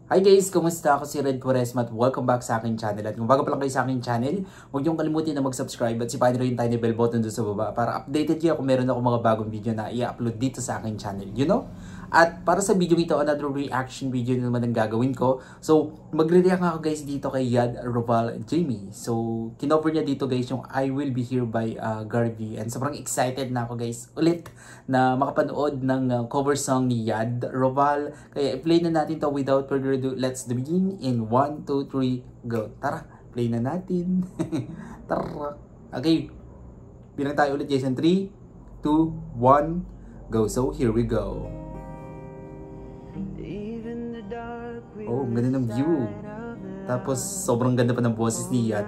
Hi guys! Kumusta? Ako si Red Quaresma at welcome back sa aking channel. At kung bago pa lang kayo sa aking channel, huwag niyong kalimutan na mag-subscribe at sipahin rin yung tiny bell button doon sa baba para updated kayo kung meron ako mga bagong video na i-upload dito sa aking channel. You know? At para sa video ito, another reaction video na naman ang gagawin ko. So, magre-react ako guys dito kay Yad Roval Jamie. So, kinover niya dito guys yung I Will Be Here by Garvey. And sobrang excited na ako guys ulit na makapanood ng cover song ni Yad Roval. Kaya i-play na natin to without further ado. Let's begin in 1, 2, 3, go. Tara, play na natin. Tara. Okay, bilang tayo ulit guys in 3, 2, 1, go. So, here we go. Oh, ang ganda ng view. Tapos, sobrang ganda pa ng boses ni Yad.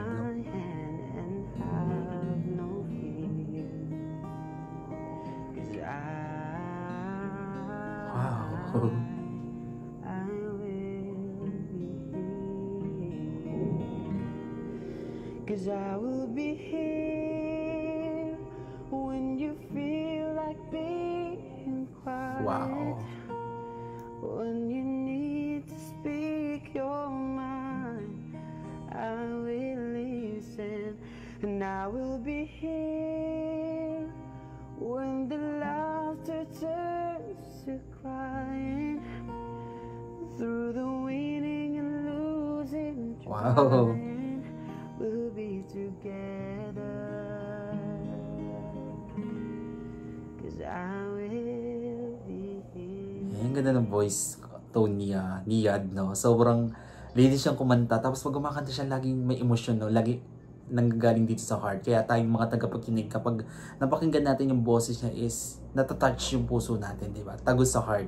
Wow. Cause I will be here when you feel like being quiet. Wow. When you need to speak your mind, I will listen. And I will be here when the laughter turns to crying, through the winning and losing. Wow. We'll be together, cause I will be here. Ang ganda ng voice tone niya, ni Yad, no? Sobrang linis siyang kumanta. Tapos pag kumakanta siya, laging may emosyon, no? Lagi nanggagaling dito sa heart. Kaya tayong mga tagapagkinig, kapag napakinggan natin yung boses niya is natatouch yung puso natin, di ba? Tagos sa heart.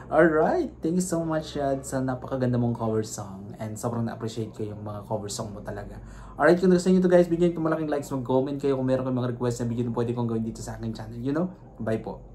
Alright, thank you so much, Yad, sa napakaganda mong cover song. And sobrang na-appreciate ko yung mga cover song mo talaga. Alright, kung gusto nyo ito guys, bigyan ito malaking likes, mag-comment kayo kung meron kayong mga request na video na pwede kong gawin dito sa aking channel. You know? Bye po.